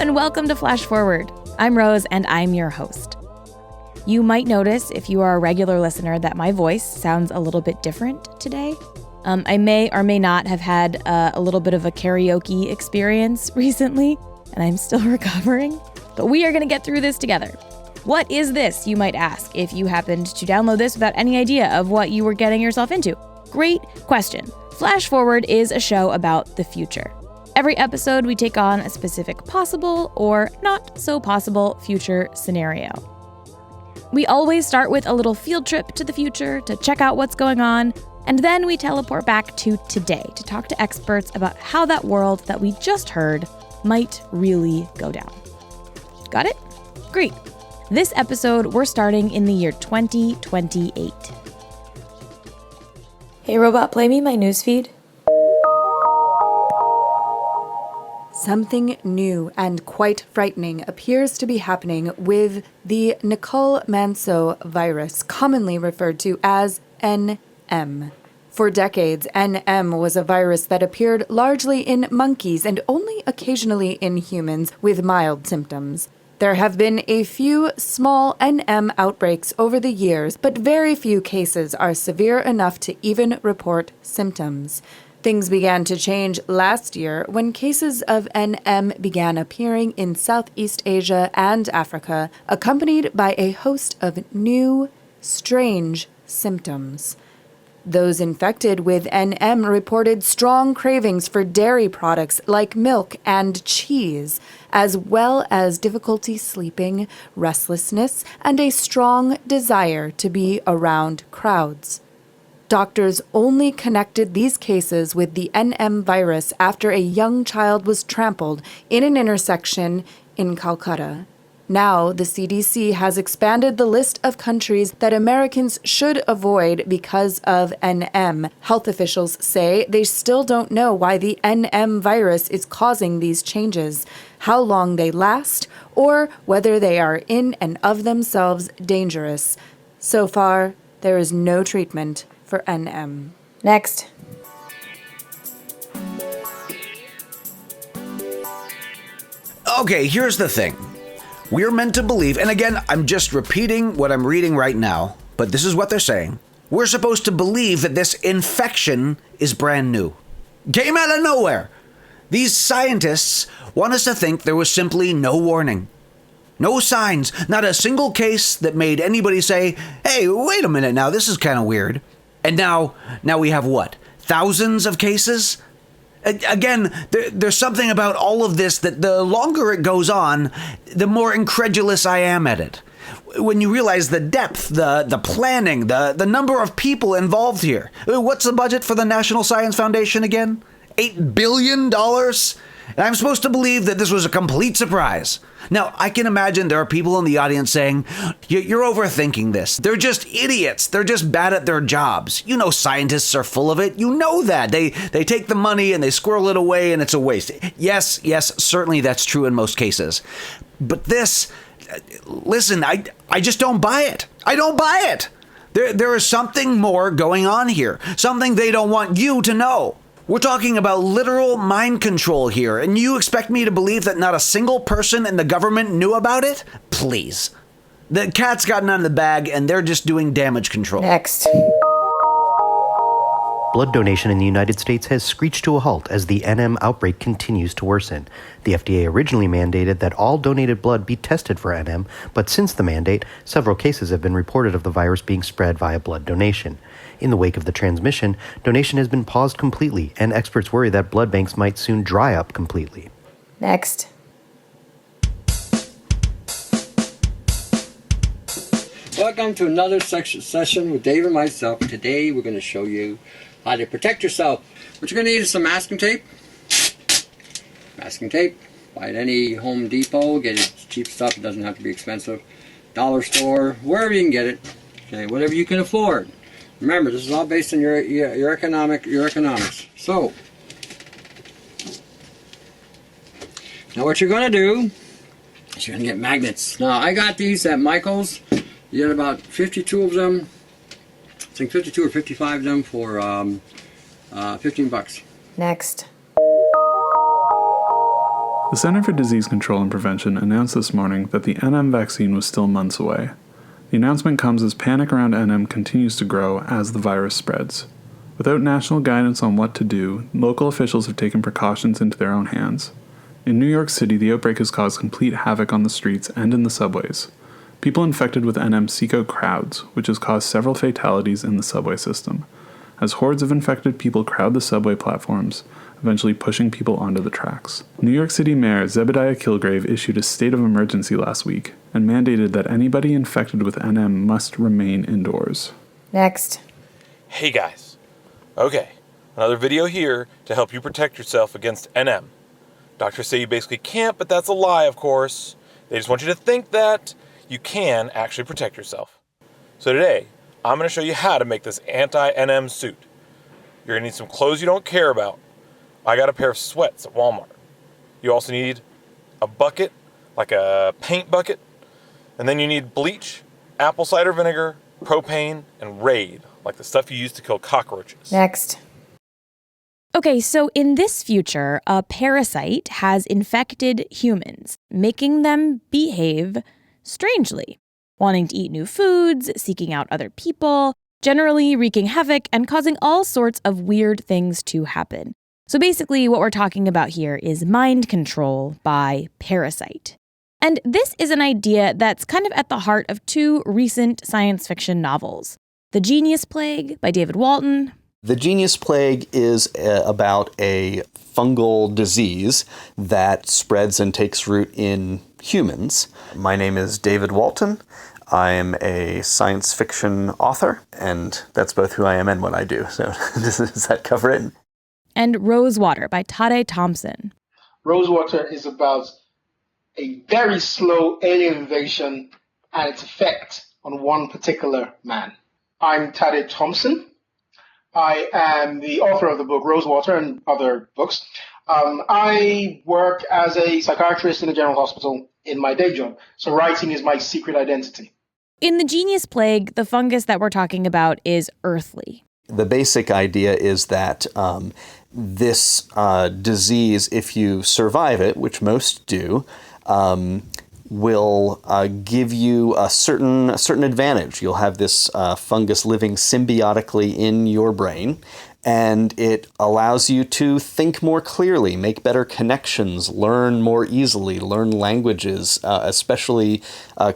and welcome to Flash Forward. I'm Rose, and I'm your host. You might notice, if you are a regular listener, that my voice sounds a little bit different today. I may or may not have had a little bit of a karaoke experience recently, and I'm still recovering. But we are going to get through this together. What is this, you might ask, if you happened to download this without any idea of what you were getting yourself into? Great question. Flash Forward is a show about the future. Every episode, we take on a specific possible or not so possible future scenario. We always start with a little field trip to the future to check out what's going on, and then we teleport back to today to talk to experts about how that world that we just heard might really go down. Got it? Great. This episode, we're starting in the year 2028. Hey robot, play me my newsfeed. Something new and quite frightening appears to be happening with the Nicole-Manso virus, commonly referred to as NM. For decades, NM was a virus that appeared largely in monkeys and only occasionally in humans with mild symptoms. There have been a few small NM outbreaks over the years, but very few cases are severe enough to even report symptoms. Things began to change last year when cases of NM began appearing in Southeast Asia and Africa, accompanied by a host of new, strange symptoms. Those infected with NM reported strong cravings for dairy products like milk and cheese, as well as difficulty sleeping, restlessness, and a strong desire to be around crowds. Doctors only connected these cases with the NM virus after a young child was trampled in an intersection in Calcutta. Now, the CDC has expanded the list of countries that Americans should avoid because of NM. Health officials say they still don't know why the NM virus is causing these changes, how long they last, or whether they are in and of themselves dangerous. So far, there is no treatment for NM. Next. Okay, here's the thing. We're meant to believe, and again, I'm just repeating what I'm reading right now, but this is what they're saying. We're supposed to believe that this infection is brand new. Came out of nowhere. These scientists want us to think there was simply no warning. No signs, not a single case that made anybody say, hey, wait a minute now, this is kind of weird. And now we have what? Thousands of cases? Again, there's something about all of this that the longer it goes on, the more incredulous I am at it. When you realize the depth, the planning, the number of people involved here. What's the budget for the National Science Foundation again? $8 billion? And I'm supposed to believe that this was a complete surprise. Now, I can imagine there are people in the audience saying, you're overthinking this. They're just idiots. They're just bad at their jobs. You know scientists are full of it. You know that. They take the money and they squirrel it away and it's a waste. Yes, certainly that's true in most cases. But this, listen, I just don't buy it. I don't buy it. There is something more going on here. Something they don't want you to know. We're talking about literal mind control here, and you expect me to believe that not a single person in the government knew about it? Please. The cat's gotten out of the bag, and they're just doing damage control. Next. Blood donation in the United States has screeched to a halt as the NM outbreak continues to worsen. The FDA originally mandated that all donated blood be tested for NM, but since the mandate, several cases have been reported of the virus being spread via blood donation. In the wake of the transmission, donation has been paused completely, and experts worry that blood banks might soon dry up completely. Next. Welcome to another session with Dave and myself. Today we're going to show you how to protect yourself. What you're going to need is some masking tape. Masking tape. Buy at any Home Depot. Get it cheap stuff. It doesn't have to be expensive. Dollar store. Wherever you can get it. Okay, whatever you can afford. Remember, this is all based on your economics. So, now what you're going to do is you're going to get magnets. Now, I got these at Michael's. You get about 52 of them. I think 52 or 55 of them for $15. Next. The Center for Disease Control and Prevention announced this morning that the NM vaccine was still months away. The announcement comes as panic around NM continues to grow as the virus spreads. Without national guidance on what to do, local officials have taken precautions into their own hands. In New York City, the outbreak has caused complete havoc on the streets and in the subways. People infected with NM seek out crowds, which has caused several fatalities in the subway system, as hordes of infected people crowd the subway platforms, eventually pushing people onto the tracks. New York City Mayor Zebediah Kilgrave issued a state of emergency last week and mandated that anybody infected with NM must remain indoors. Next. Hey guys. Okay, another video here to help you protect yourself against NM. Doctors say you basically can't, but that's a lie, of course. They just want you to think that you can actually protect yourself. So today, I'm going to show you how to make this anti-NM suit. You're going to need some clothes you don't care about. I got a pair of sweats at Walmart. You also need a bucket, like a paint bucket. And then you need bleach, apple cider vinegar, propane, and Raid, like the stuff you use to kill cockroaches. Next. Okay, so in this future, a parasite has infected humans, making them behave strangely, wanting to eat new foods, seeking out other people, generally wreaking havoc and causing all sorts of weird things to happen. So basically, what we're talking about here is mind control by parasite. And this is an idea that's kind of at the heart of two recent science fiction novels. The Genius Plague by David Walton. The Genius Plague is about a fungal disease that spreads and takes root in humans. My name is David Walton. I am a science fiction author, and that's both who I am and what I do. So does that cover it? And Rosewater by Tade Thompson. Rosewater is about a very slow alien invasion and its effect on one particular man. I'm Tade Thompson. I am the author of the book Rosewater and other books. I work as a psychiatrist in a general hospital in my day job, so writing is my secret identity. In the Genius Plague, the fungus that we're talking about is earthly. The basic idea is that this disease, if you survive it, which most do, will give you a certain advantage. You'll have this fungus living symbiotically in your brain, and it allows you to think more clearly, make better connections, learn more easily, learn languages, especially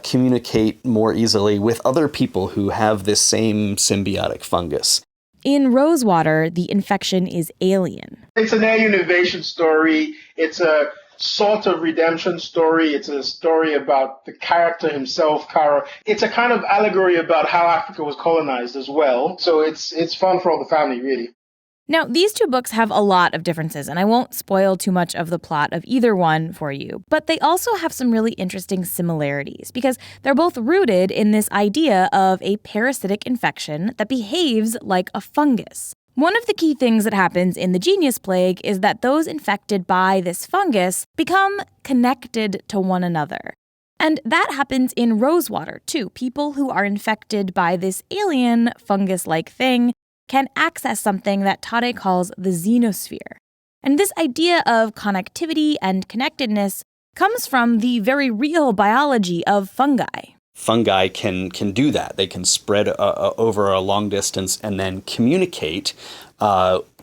communicate more easily with other people who have this same symbiotic fungus. In Rosewater, the infection is alien. It's an alien invasion story. It's a sort of redemption story. It's a story about the character himself, Kara. It's a kind of allegory about how Africa was colonized as well. So it's fun for all the family, really. Now, these two books have a lot of differences, and I won't spoil too much of the plot of either one for you, but they also have some really interesting similarities because they're both rooted in this idea of a parasitic infection that behaves like a fungus. One of the key things that happens in the Genius Plague is that those infected by this fungus become connected to one another. And that happens in Rosewater, too. People who are infected by this alien fungus-like thing can access something that Tade calls the xenosphere. And this idea of connectivity and connectedness comes from the very real biology of fungi. Fungi can do that. They can spread over a long distance and then communicate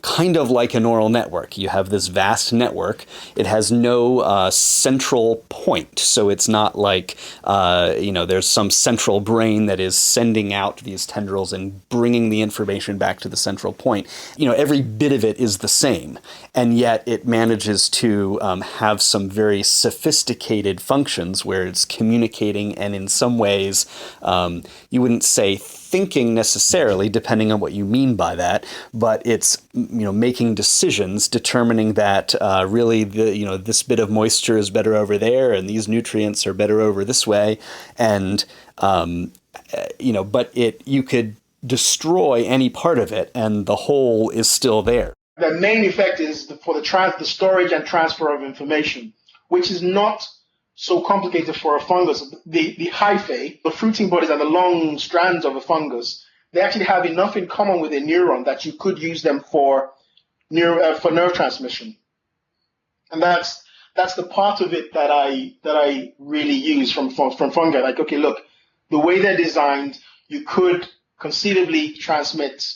kind of like a neural network. You have this vast network. It has no central point. So it's not like, there's some central brain that is sending out these tendrils and bringing the information back to the central point. Every bit of it is the same. And yet it manages to have some very sophisticated functions where it's communicating and in some ways, you wouldn't say thinking necessarily, depending on what you mean by that, but it's making decisions, determining that really this bit of moisture is better over there, and these nutrients are better over this way, and but you could destroy any part of it, and the whole is still there. The main effect is for the storage and transfer of information, which is not so complicated for a fungus. The hyphae, the fruiting bodies and the long strands of a fungus, they actually have enough in common with a neuron that you could use them for nerve transmission. And that's that's the part of it that I really use from fungi. Like, okay, look, the way they're designed, you could conceivably transmit,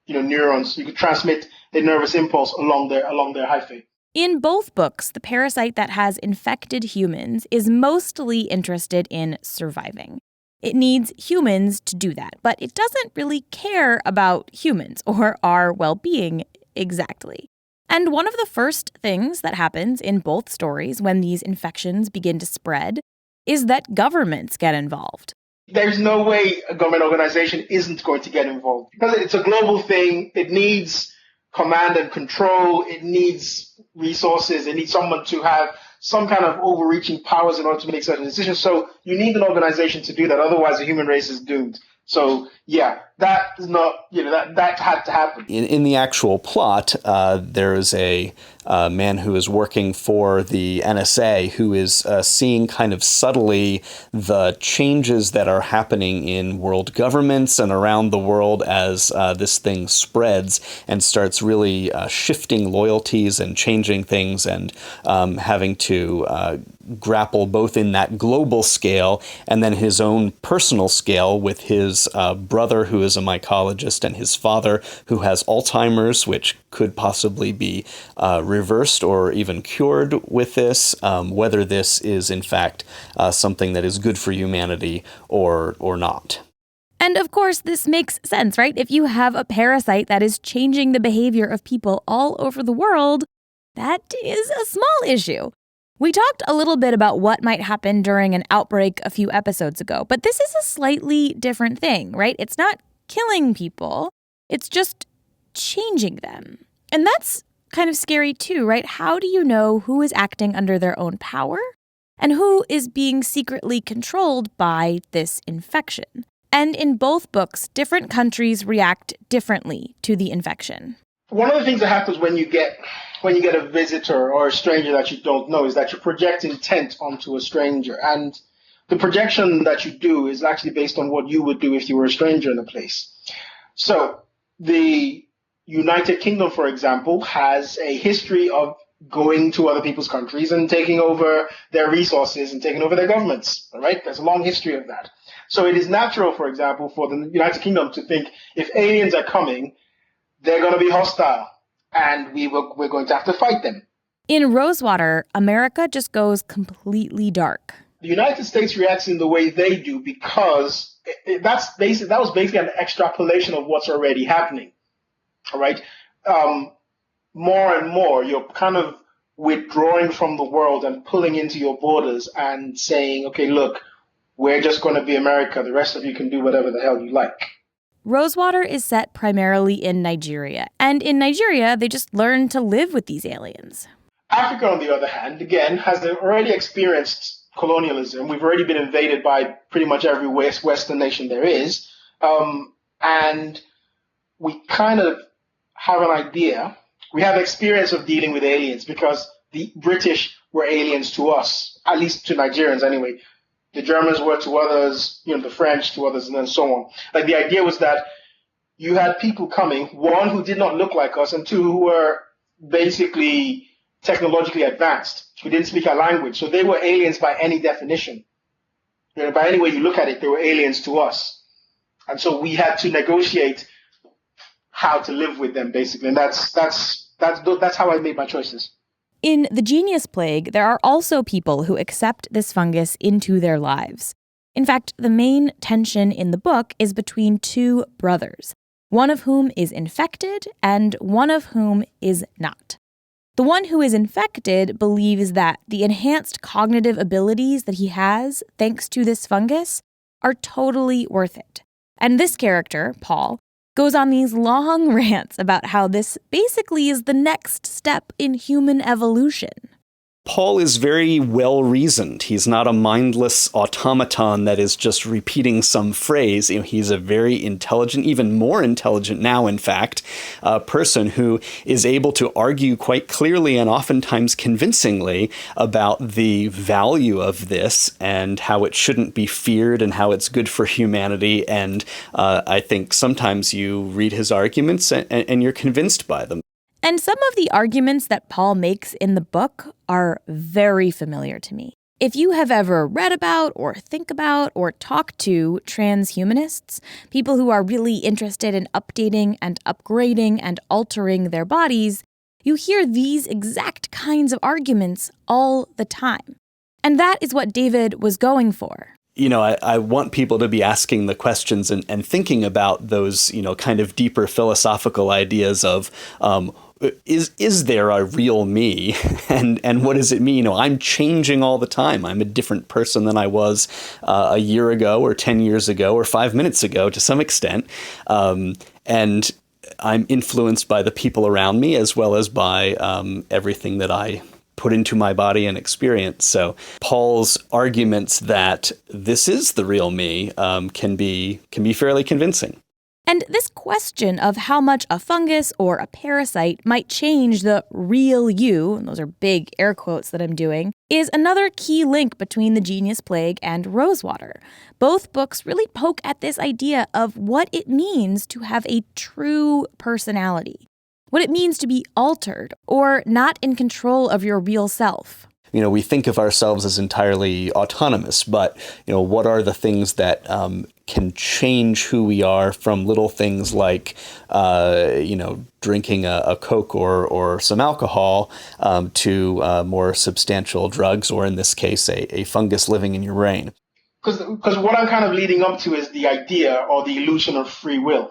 neurons. You could transmit a nervous impulse along their hyphae. In both books, the parasite that has infected humans is mostly interested in surviving. It needs humans to do that, but it doesn't really care about humans or our well-being exactly. And one of the first things that happens in both stories when these infections begin to spread is that governments get involved. There's no way a government organization isn't going to get involved because it's a global thing. It needs command and control. It needs resources. It needs someone to have some kind of overreaching powers in order to make certain decisions. So you need an organization to do that. Otherwise, the human race is doomed. So, yeah, that is not, that had to happen. In the actual plot, there is a man who is working for the NSA who is seeing kind of subtly the changes that are happening in world governments and around the world as this thing spreads and starts really shifting loyalties and changing things and having to grapple both in that global scale and then his own personal scale with his brother who is a mycologist and his father who has Alzheimer's, which could possibly be reversed or even cured with this, whether this is in fact something that is good for humanity or not. And of course, this makes sense, right? If you have a parasite that is changing the behavior of people all over the world, that is a small issue. We talked a little bit about what might happen during an outbreak a few episodes ago, but this is a slightly different thing, right? It's not killing people, it's just changing them. And that's kind of scary too, right? How do you know who is acting under their own power and who is being secretly controlled by this infection? And in both books, different countries react differently to the infection. One of the things that happens when you get a visitor or a stranger that you don't know is that you project intent onto a stranger. And the projection that you do is actually based on what you would do if you were a stranger in a place. So the United Kingdom, for example, has a history of going to other people's countries and taking over their resources and taking over their governments, all right? There's a long history of that. So it is natural, for example, for the United Kingdom to think if aliens are coming, they're going to be hostile and we're going to have to fight them. In Rosewater, America just goes completely dark. The United States reacts in the way they do because that was basically an extrapolation of what's already happening. All right. More and more, you're kind of withdrawing from the world and pulling into your borders and saying, okay, look, we're just going to be America. The rest of you can do whatever the hell you like. Rosewater is set primarily in Nigeria. And in Nigeria, they just learn to live with these aliens. Africa, on the other hand, again, has already experienced colonialism. We've already been invaded by pretty much every Western nation there is. And we kind of have an idea. We have experience of dealing with aliens because the British were aliens to us, at least to Nigerians anyway. The Germans were to others, the French to others, and then so on. Like the idea was that you had people coming, one who did not look like us, and two who were basically technologically advanced, who didn't speak our language. So they were aliens by any definition. By any way you look at it, they were aliens to us. And so we had to negotiate how to live with them, basically. And that's how I made my choices. In The Genius Plague, there are also people who accept this fungus into their lives. In fact, the main tension in the book is between two brothers, one of whom is infected and one of whom is not. The one who is infected believes that the enhanced cognitive abilities that he has, thanks to this fungus, are totally worth it. And this character, Paul, goes on these long rants about how this basically is the next step in human evolution. Paul is very well-reasoned. He's not a mindless automaton that is just repeating some phrase. He's a very intelligent, even more intelligent now, in fact, person who is able to argue quite clearly and oftentimes convincingly about the value of this and how it shouldn't be feared and how it's good for humanity. And I think sometimes you read his arguments and you're convinced by them. And some of the arguments that Paul makes in the book are very familiar to me. If you have ever read about or think about or talked to transhumanists, people who are really interested in updating and upgrading and altering their bodies, you hear these exact kinds of arguments all the time. And that is what David was going for. I want people to be asking the questions and thinking about those, kind of deeper philosophical ideas of, is there a real me? And what does it mean? I'm changing all the time. I'm a different person than I was a year ago or 10 years ago or 5 minutes ago to some extent. And I'm influenced by the people around me as well as by everything that I put into my body and experience. So Paul's arguments that this is the real me can be fairly convincing. And this question of how much a fungus or a parasite might change the real you, and those are big air quotes that I'm doing, is another key link between The Genius Plague and Rosewater. Both books really poke at this idea of what it means to have a true personality, what it means to be altered or not in control of your real self. We think of ourselves as entirely autonomous, but, what are the things that can change who we are, from little things like, drinking a Coke or some alcohol to more substantial drugs, or in this case, a fungus living in your brain. Because what I'm kind of leading up to is the idea or the illusion of free will.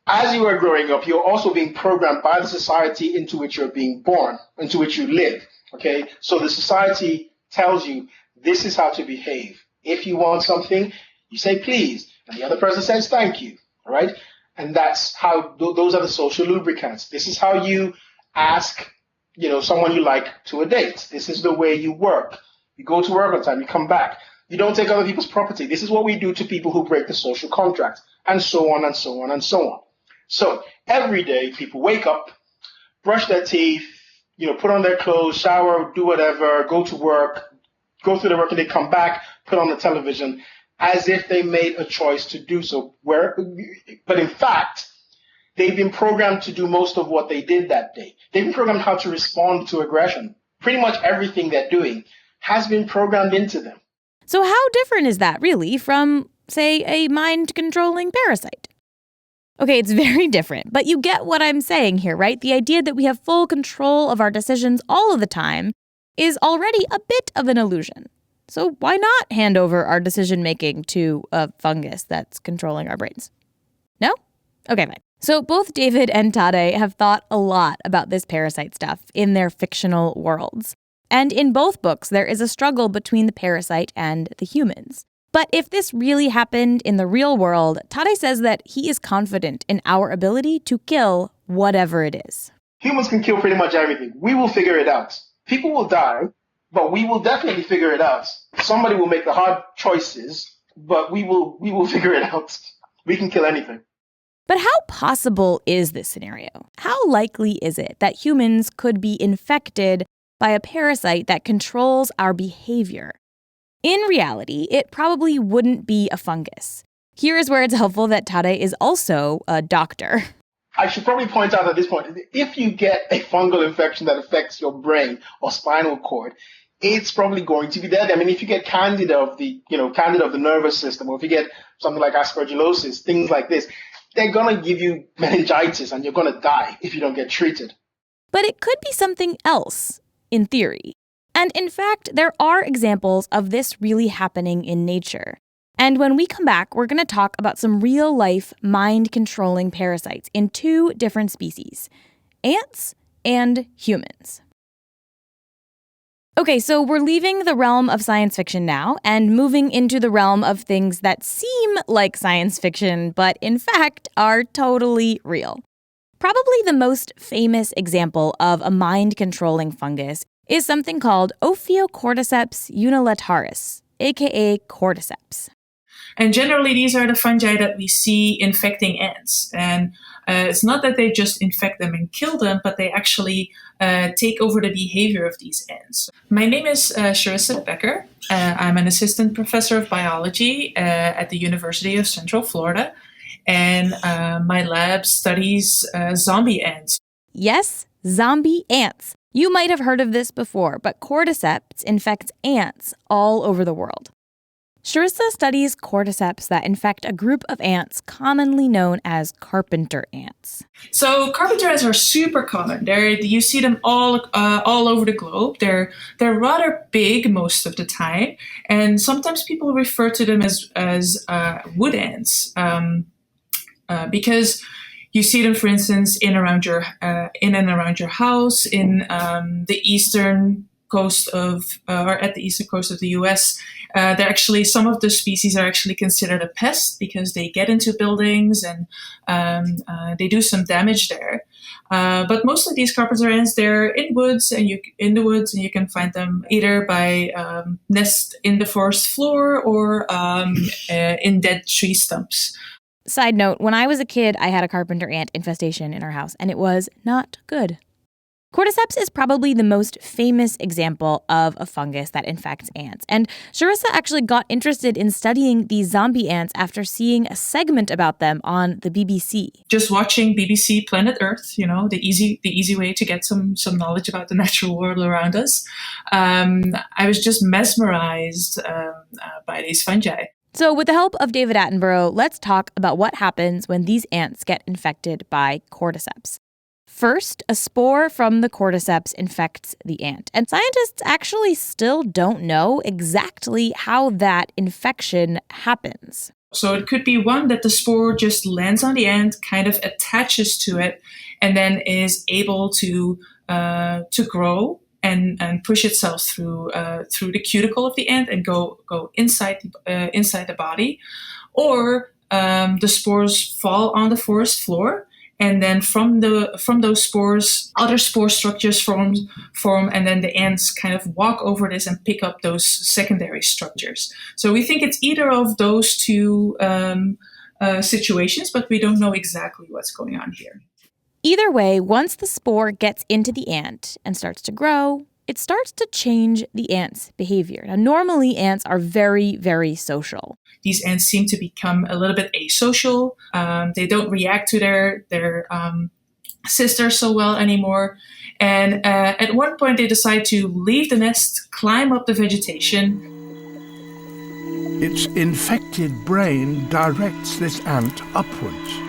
As you are growing up, you're also being programmed by the society into which you're being born, into which you live. Okay, so the society tells you this is how to behave. If you want something, you say please, and the other person says thank you. All right, and that's how those are the social lubricants. This is how you ask, someone you like to a date. This is the way you work. You go to work on time. You come back. You don't take other people's property. This is what we do to people who break the social contract, and so on and so on and so on. So every day, people wake up, brush their teeth, put on their clothes, shower, do whatever, go to work, go through the work, and they come back, put on the television, as if they made a choice to do so. But in fact, they've been programmed to do most of what they did that day. They've been programmed how to respond to aggression. Pretty much everything they're doing has been programmed into them. So how different is that really from, say, a mind-controlling parasite? Okay, it's very different, but you get what I'm saying here, right? The idea that we have full control of our decisions all of the time is already a bit of an illusion. So why not hand over our decision-making to a fungus that's controlling our brains? No? Okay, fine. So both David and Tade have thought a lot about this parasite stuff in their fictional worlds. And in both books, there is a struggle between the parasite and the humans. But if this really happened in the real world, Tade says that he is confident in our ability to kill whatever it is. Humans can kill pretty much everything. We will figure it out. People will die, but we will definitely figure it out. Somebody will make the hard choices, but we will figure it out. We can kill anything. But how possible is this scenario? How likely is it that humans could be infected by a parasite that controls our behavior? In reality, it probably wouldn't be a fungus. Here is where it's helpful that Tade is also a doctor. I should probably point out at this point, if you get a fungal infection that affects your brain or spinal cord, it's probably going to be deadly. I mean, if you get candida of the nervous system, or if you get something like aspergillosis, things like this, they're going to give you meningitis and you're going to die if you don't get treated. But it could be something else, in theory. And in fact, there are examples of this really happening in nature. And when we come back, we're going to talk about some real-life mind-controlling parasites in two different species, ants and humans. Okay, so we're leaving the realm of science fiction now and moving into the realm of things that seem like science fiction, but in fact are totally real. Probably the most famous example of a mind-controlling fungus is something called Ophiocordyceps unilaterus, aka cordyceps. And generally, these are the fungi that we see infecting ants. And it's not that they just infect them and kill them, but they actually take over the behavior of these ants. My name is Charissa Becker. I'm an assistant professor of biology at the University of Central Florida. And my lab studies zombie ants. Yes, zombie ants. You might have heard of this before, but cordyceps infects ants all over the world. Charissa studies cordyceps that infect a group of ants commonly known as carpenter ants. So carpenter ants are super common. You see them all over the globe. They're rather big most of the time, and sometimes people refer to them as wood ants because you see them, for instance, in and around your house in the eastern coast of or at the eastern coast of the U.S. They're actually, some of the species are actually considered a pest because they get into buildings and they do some damage there. But most of these carpenter ants, they're in the woods, and you can find them either by nest in the forest floor or in dead tree stumps. Side note, when I was a kid, I had a carpenter ant infestation in our house, and it was not good. Cordyceps is probably the most famous example of a fungus that infects ants. And Charissa actually got interested in studying these zombie ants after seeing a segment about them on the BBC. Just watching BBC Planet Earth, the easy way to get some knowledge about the natural world around us. I was just mesmerized by these fungi. So with the help of David Attenborough, let's talk about what happens when these ants get infected by cordyceps. First, a spore from the cordyceps infects the ant, and scientists actually still don't know exactly how that infection happens. So it could be one that the spore just lands on the ant, kind of attaches to it, and then is able to grow and push itself through the cuticle of the ant and go inside the body, or the spores fall on the forest floor. And then from those spores, other spore structures form, and then the ants kind of walk over this and pick up those secondary structures. So we think it's either of those two situations, but we don't know exactly what's going on here. Either way, once the spore gets into the ant and starts to grow, it starts to change the ant's behavior. Now, normally ants are very, very social. These ants seem to become a little bit asocial. They don't react to their sisters so well anymore. And at one point, they decide to leave the nest, climb up the vegetation. Its infected brain directs this ant upwards.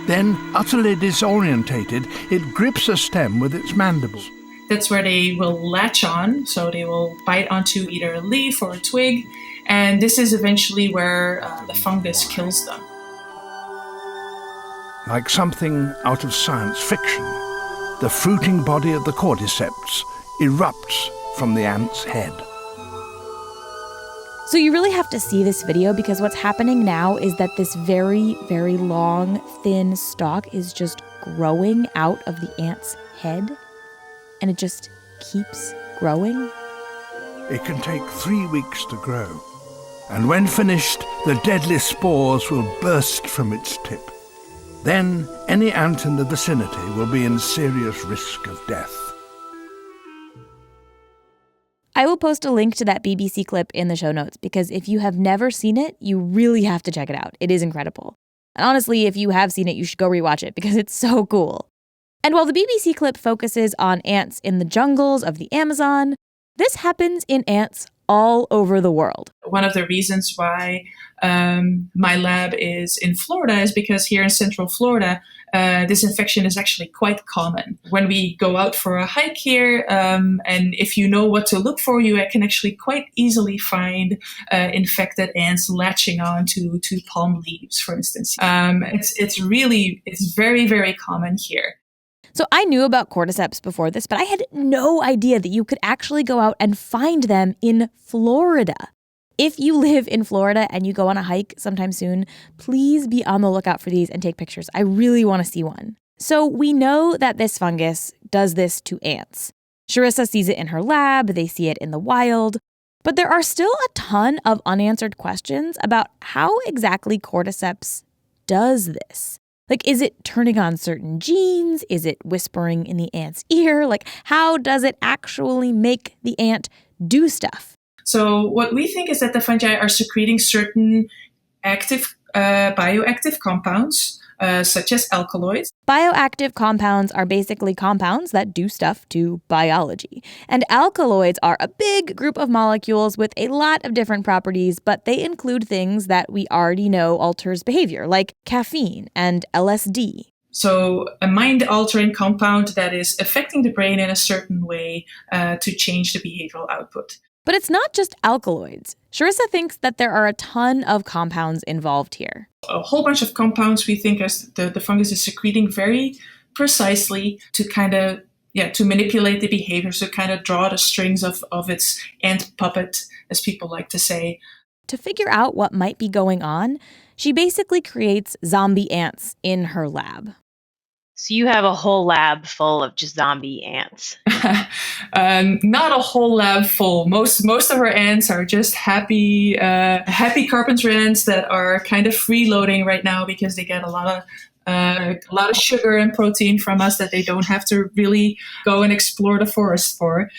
Then, utterly disorientated, it grips a stem with its mandibles. That's where they will latch on, so they will bite onto either a leaf or a twig, and this is eventually where the fungus kills them. Like something out of science fiction, the fruiting body of the cordyceps erupts from the ant's head. So you really have to see this video, because what's happening now is that this very, very long, thin stalk is just growing out of the ant's head, and it just keeps growing. It can take 3 weeks to grow, and when finished, the deadly spores will burst from its tip. Then any ant in the vicinity will be in serious risk of death. I will post a link to that BBC clip in the show notes, because if you have never seen it, you really have to check it out. It is incredible. And honestly, if you have seen it, you should go rewatch it, because it's so cool. And while the BBC clip focuses on ants in the jungles of the Amazon, this happens in ants all over the world. One of the reasons why my lab is in Florida is because here in Central Florida, this infection is actually quite common. When we go out for a hike here, and if you know what to look for, you can actually quite easily find infected ants latching on to palm leaves, for instance. It's very, very common here. So I knew about cordyceps before this, but I had no idea that you could actually go out and find them in Florida. If you live in Florida and you go on a hike sometime soon, please be on the lookout for these and take pictures. I really want to see one. So we know that this fungus does this to ants. Charissa sees it in her lab, they see it in the wild, but there are still a ton of unanswered questions about how exactly cordyceps does this. Like, is it turning on certain genes? Is it whispering in the ant's ear? Like, how does it actually make the ant do stuff? So what we think is that the fungi are secreting certain active bioactive compounds such as alkaloids. Bioactive compounds are basically compounds that do stuff to biology. And alkaloids are a big group of molecules with a lot of different properties, but they include things that we already know alters behavior, like caffeine and LSD. So a mind-altering compound that is affecting the brain in a certain way to change the behavioral output. But it's not just alkaloids. Sharissa thinks that there are a ton of compounds involved here. A whole bunch of compounds we think as the fungus is secreting very precisely to kind of, to manipulate the behavior, so kind of draw the strings of its ant puppet, as people like to say. To figure out what might be going on, she basically creates zombie ants in her lab. So you have a whole lab full of just zombie ants. Not a whole lab full. Most of our ants are just happy carpenter ants that are kind of freeloading right now because they get a lot of sugar and protein from us that they don't have to really go and explore the forest for.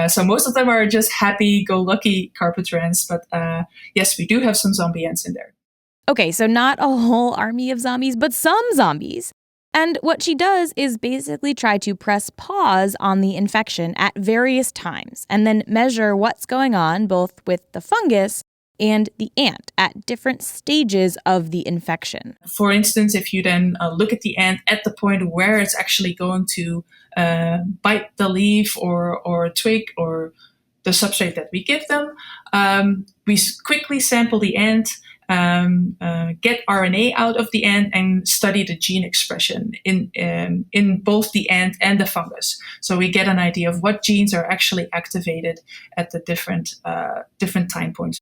So most of them are just happy-go-lucky carpenter ants. But yes, we do have some zombie ants in there. Okay, so not a whole army of zombies, but some zombies. And what she does is basically try to press pause on the infection at various times and then measure what's going on both with the fungus and the ant at different stages of the infection. For instance, if you then look at the ant at the point where it's actually going to bite the leaf or a twig or the substrate that we give them, we quickly sample the ant, get RNA out of the ant and study the gene expression in both the ant and the fungus. So we get an idea of what genes are actually activated at the different time points.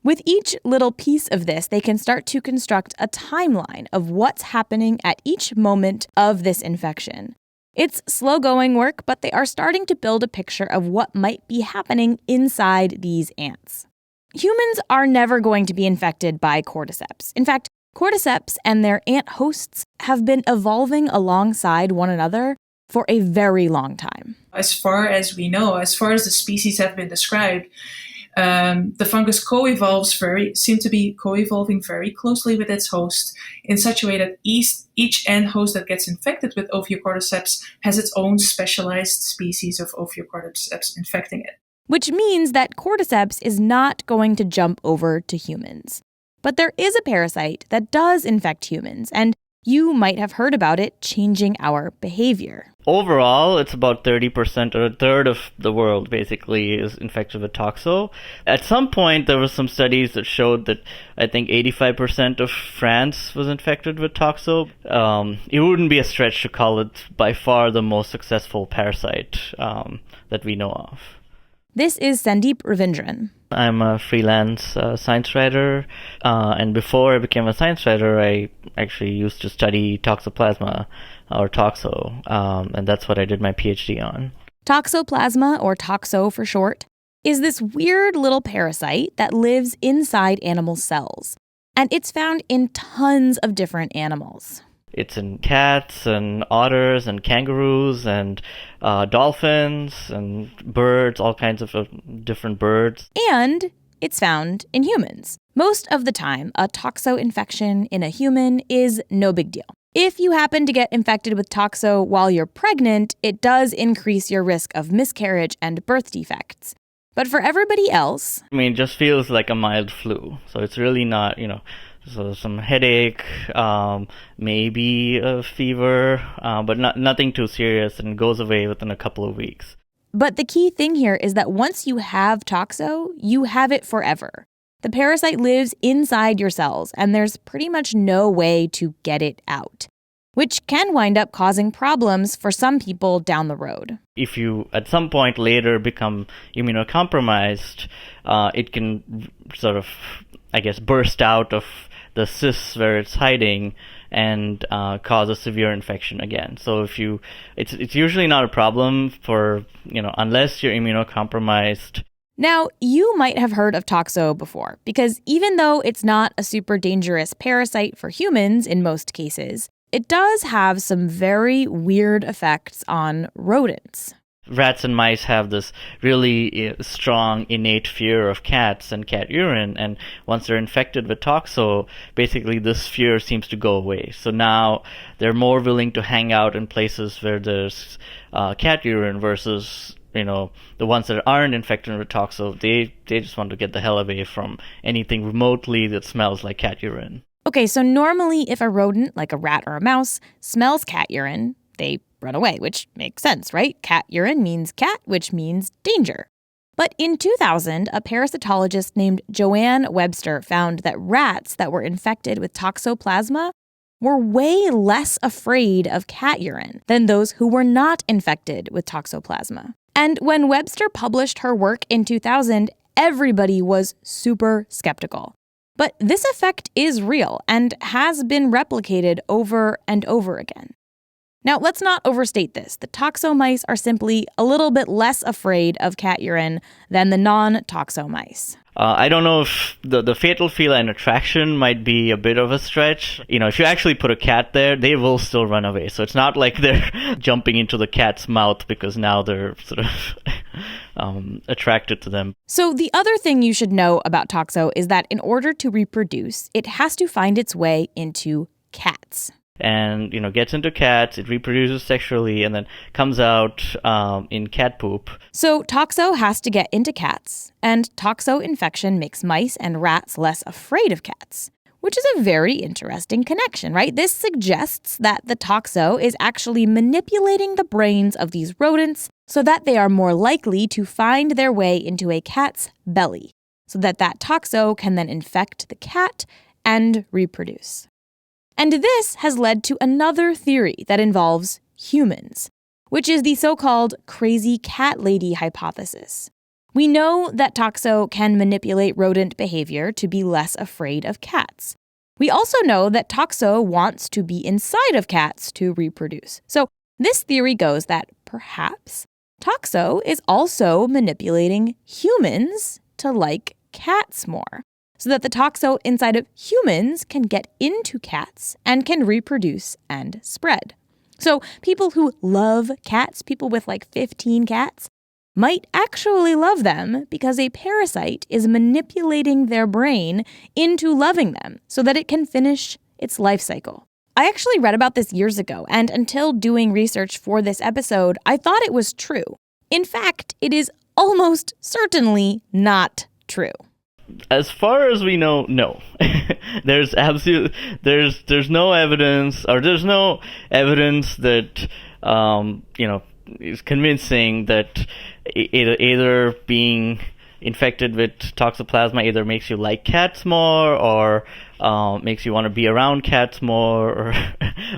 With each little piece of this, they can start to construct a timeline of what's happening at each moment of this infection. It's slow-going work, but they are starting to build a picture of what might be happening inside these ants. Humans are never going to be infected by cordyceps. In fact, cordyceps and their ant hosts have been evolving alongside one another for a very long time. As far as we know, as far as the species have been described, the fungus seem to be co-evolving very closely with its host in such a way that each ant host that gets infected with Ophiocordyceps has its own specialized species of Ophiocordyceps infecting it. Which means that cordyceps is not going to jump over to humans. But there is a parasite that does infect humans, and you might have heard about it changing our behavior. Overall, it's about 30% or a third of the world basically is infected with toxo. At some point, there were some studies that showed that I think 85% of France was infected with toxo. It wouldn't be a stretch to call it by far the most successful parasite that we know of. This is Sandeep Ravindran. I'm a freelance science writer, and before I became a science writer, I actually used to study toxoplasma, or toxo, and that's what I did my PhD on. Toxoplasma, or toxo for short, is this weird little parasite that lives inside animal cells, and it's found in tons of different animals. It's in cats and otters and kangaroos and dolphins and birds, all kinds of different birds. And it's found in humans. Most of the time, a toxo infection in a human is no big deal. If you happen to get infected with toxo while you're pregnant, it does increase your risk of miscarriage and birth defects. But for everybody else... it just feels like a mild flu. So it's really not, so some headache, maybe a fever, but nothing too serious, and goes away within a couple of weeks. But the key thing here is that once you have toxo, you have it forever. The parasite lives inside your cells, and there's pretty much no way to get it out, which can wind up causing problems for some people down the road. If you, at some point later, become immunocompromised, it can sort of, burst out of the cysts where it's hiding and cause a severe infection again. So it's usually not a problem for, unless you're immunocompromised. Now, you might have heard of toxo before, because even though it's not a super dangerous parasite for humans in most cases, it does have some very weird effects on rodents. Rats and mice have this really strong innate fear of cats and cat urine, and once they're infected with toxo, basically this fear seems to go away. So now they're more willing to hang out in places where there's cat urine versus, the ones that aren't infected with toxo. They just want to get the hell away from anything remotely that smells like cat urine. Okay, so normally if a rodent, like a rat or a mouse, smells cat urine, they run away, which makes sense, right? Cat urine means cat, which means danger. But in 2000, a parasitologist named Joanne Webster found that rats that were infected with toxoplasma were way less afraid of cat urine than those who were not infected with toxoplasma. And when Webster published her work in 2000, everybody was super skeptical. But this effect is real and has been replicated over and over again. Now, let's not overstate this. The toxo mice are simply a little bit less afraid of cat urine than the non-toxo mice. I don't know if the fatal feline attraction might be a bit of a stretch. If you actually put a cat there, they will still run away. So it's not like they're jumping into the cat's mouth because now they're sort of attracted to them. So the other thing you should know about toxo is that in order to reproduce, it has to find its way into cats. And, gets into cats, it reproduces sexually, and then comes out in cat poop. So toxo has to get into cats, and toxo infection makes mice and rats less afraid of cats, which is a very interesting connection, right? This suggests that the toxo is actually manipulating the brains of these rodents so that they are more likely to find their way into a cat's belly, so that toxo can then infect the cat and reproduce. And this has led to another theory that involves humans, which is the so-called crazy cat lady hypothesis. We know that toxo can manipulate rodent behavior to be less afraid of cats. We also know that toxo wants to be inside of cats to reproduce. So this theory goes that perhaps toxo is also manipulating humans to like cats more, so that the toxo inside of humans can get into cats and can reproduce and spread. So people who love cats, people with like 15 cats, might actually love them because a parasite is manipulating their brain into loving them so that it can finish its life cycle. I actually read about this years ago, and until doing research for this episode, I thought it was true. In fact, it is almost certainly not true. As far as we know, no. There's no evidence, or there's no evidence that is convincing that either being infected with toxoplasma either makes you like cats more, or makes you want to be around cats more,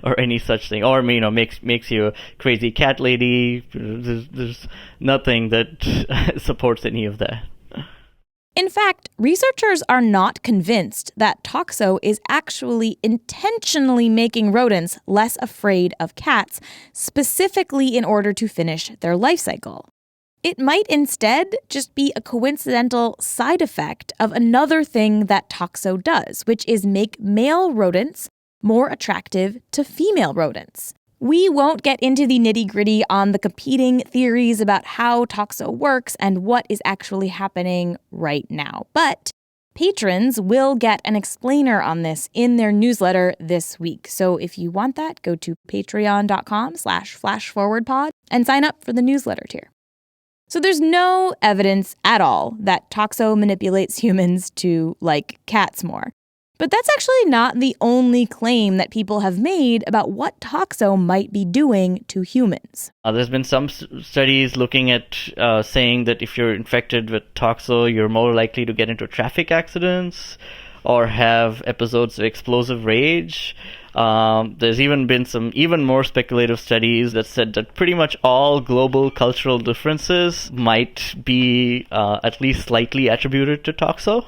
or any such thing, or makes you a crazy cat lady. There's nothing that supports any of that. In fact, researchers are not convinced that toxo is actually intentionally making rodents less afraid of cats, specifically in order to finish their life cycle. It might instead just be a coincidental side effect of another thing that toxo does, which is make male rodents more attractive to female rodents. We won't get into the nitty-gritty on the competing theories about how toxo works and what is actually happening right now. But patrons will get an explainer on this in their newsletter this week. So if you want that, go to patreon.com/flashforwardpod and sign up for the newsletter tier. So there's no evidence at all that toxo manipulates humans to like cats more. But that's actually not the only claim that people have made about what toxo might be doing to humans. There's been some studies looking at saying that if you're infected with toxo, you're more likely to get into traffic accidents or have episodes of explosive rage. There's even been some even more speculative studies that said that pretty much all global cultural differences might be at least slightly attributed to toxo.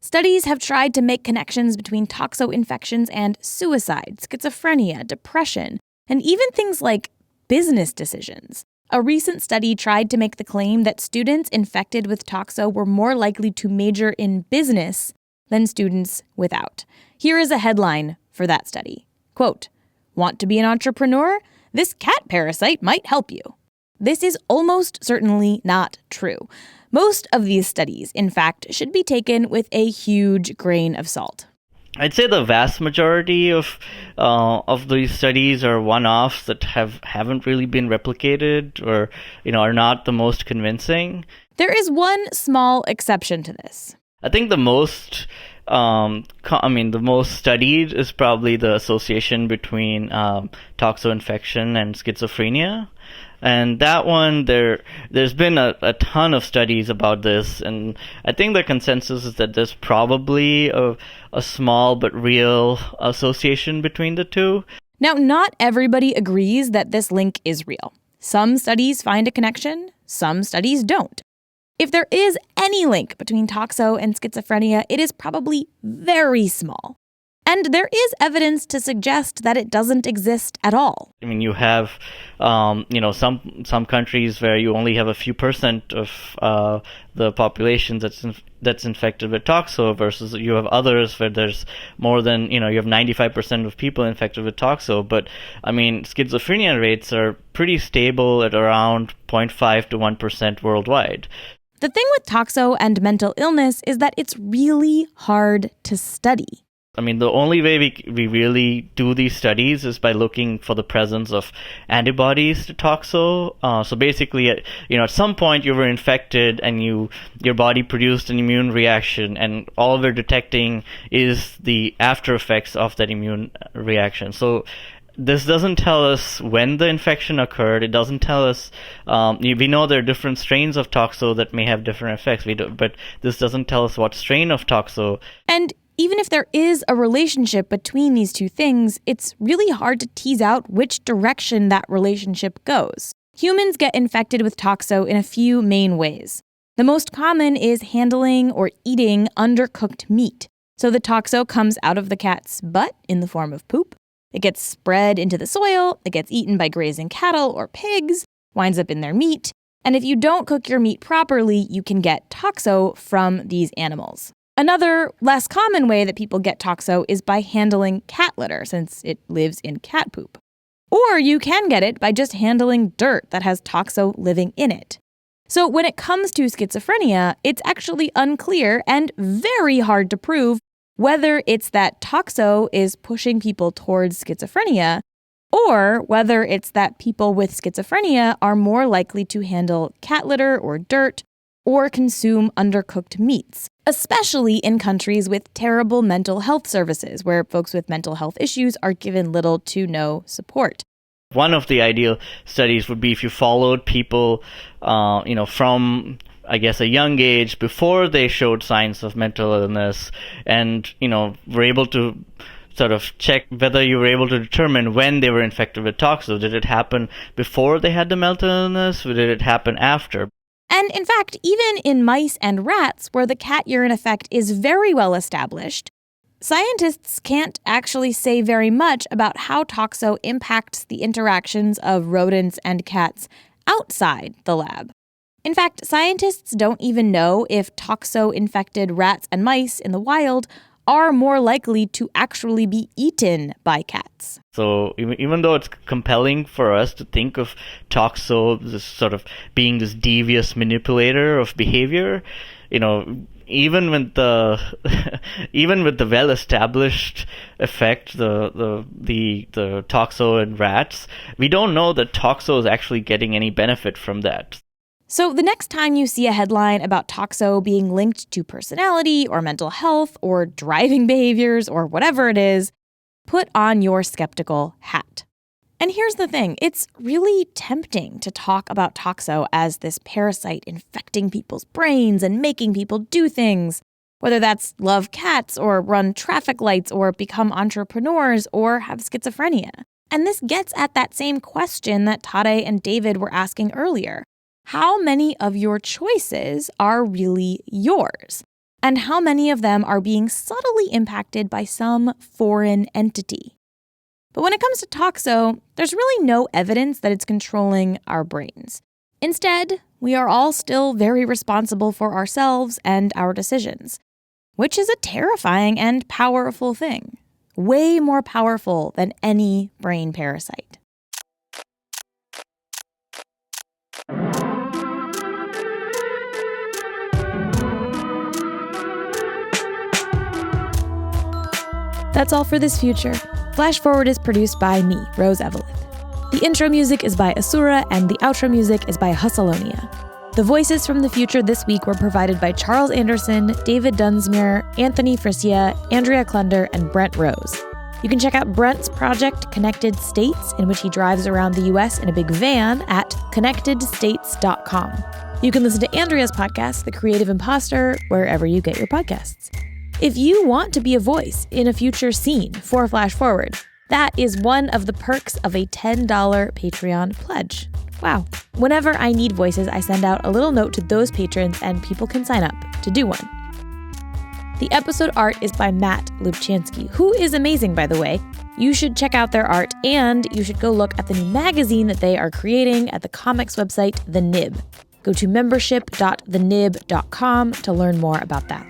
Studies have tried to make connections between toxo infections and suicide, schizophrenia, depression, and even things like business decisions. A recent study tried to make the claim that students infected with toxo were more likely to major in business than students without. Here is a headline for that study. Quote, "Want to be an entrepreneur? this cat parasite might help you. This is almost certainly not true. Most of these studies, in fact, should be taken with a huge grain of salt. I'd say the vast majority of these studies are one-offs that haven't really been replicated, or are not the most convincing. There is one small exception to this. I think the most the most studied is probably the association between toxo-infection and schizophrenia. And that one, there's been a ton of studies about this, and I think the consensus is that there's probably a small but real association between the two. Now, not everybody agrees that this link is real. Some studies find a connection, some studies don't. If there is any link between toxo and schizophrenia, it is probably very small. And there is evidence to suggest that it doesn't exist at all. I mean, you have, some countries where you only have a few percent of the population that's infected with toxo, versus you have others where there's more than, you have 95% of people infected with toxo. But, I mean, schizophrenia rates are pretty stable at around 0.5 to 1% worldwide. The thing with toxo and mental illness is that it's really hard to study. I mean, the only way we really do these studies is by looking for the presence of antibodies to toxo. So basically, at some point you were infected and your body produced an immune reaction, and all we're detecting is the after effects of that immune reaction. So this doesn't tell us when the infection occurred. It doesn't tell us, we know there are different strains of toxo that may have different effects, but this doesn't tell us what strain of toxo. And even if there is a relationship between these two things, it's really hard to tease out which direction that relationship goes. Humans get infected with toxo in a few main ways. The most common is handling or eating undercooked meat. So the toxo comes out of the cat's butt in the form of poop. It gets spread into the soil, it gets eaten by grazing cattle or pigs, winds up in their meat, and if you don't cook your meat properly, you can get toxo from these animals. Another, less common way that people get toxo is by handling cat litter, since it lives in cat poop. Or you can get it by just handling dirt that has toxo living in it. So when it comes to schizophrenia, it's actually unclear and very hard to prove whether it's that toxo is pushing people towards schizophrenia, or whether it's that people with schizophrenia are more likely to handle cat litter or dirt or consume undercooked meats, especially in countries with terrible mental health services where folks with mental health issues are given little to no support. One of the ideal studies would be if you followed people, from, I guess, a young age before they showed signs of mental illness, and, were able to sort of check whether you were able to determine when they were infected with toxo. Did it happen before they had the mental illness, or did it happen after? And in fact, even in mice and rats, where the cat urine effect is very well established, scientists can't actually say very much about how toxo impacts the interactions of rodents and cats outside the lab. In fact, scientists don't even know if toxo-infected rats and mice in the wild are more likely to actually be eaten by cats. So even though it's compelling for us to think of toxo as sort of being this devious manipulator of behavior, even with the well-established effect, the toxo in rats, we don't know that toxo is actually getting any benefit from that. So the next time you see a headline about toxo being linked to personality or mental health or driving behaviors or whatever it is, put on your skeptical hat. And here's the thing, it's really tempting to talk about toxo as this parasite infecting people's brains and making people do things, whether that's love cats or run traffic lights or become entrepreneurs or have schizophrenia. And this gets at that same question that Tade and David were asking earlier. How many of your choices are really yours? And how many of them are being subtly impacted by some foreign entity? But when it comes to toxo, there's really no evidence that it's controlling our brains. Instead, we are all still very responsible for ourselves and our decisions, which is a terrifying and powerful thing. Way more powerful than any brain parasite. That's all for this future. Flash Forward is produced by me, Rose Eveleth. The intro music is by Asura, and the outro music is by Hustalonia. The voices from the future this week were provided by Charles Anderson, David Dunsmuir, Anthony Frisia, Andrea Klunder, and Brent Rose. You can check out Brent's project, Connected States, in which he drives around the U.S. in a big van at connectedstates.com. You can listen to Andrea's podcast, The Creative Imposter, wherever you get your podcasts. If you want to be a voice in a future scene for Flash Forward, that is one of the perks of a $10 Patreon pledge. Wow. Whenever I need voices, I send out a little note to those patrons and people can sign up to do one. The episode art is by Matt Lubchansky, who is amazing, by the way. You should check out their art, and you should go look at the new magazine that they are creating at the comics website, The Nib. Go to membership.thenib.com to learn more about that.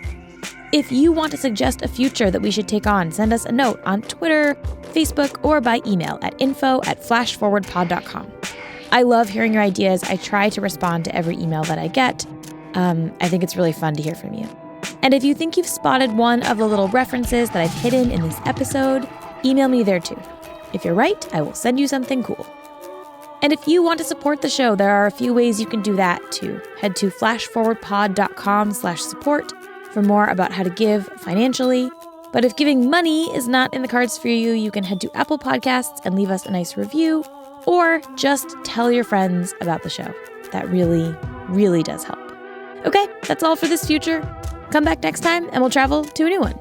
If you want to suggest a future that we should take on, send us a note on Twitter, Facebook, or by email at info@flashforwardpod.com. I love hearing your ideas. I try to respond to every email that I get. I think it's really fun to hear from you. And if you think you've spotted one of the little references that I've hidden in this episode, email me there too. If you're right, I will send you something cool. And if you want to support the show, there are a few ways you can do that too. Head to flashforwardpod.com/support for more about how to give financially. But if giving money is not in the cards for you, you can head to Apple Podcasts and leave us a nice review, or just tell your friends about the show. That really, really does help. Okay, that's all for this future. Come back next time and we'll travel to a new one.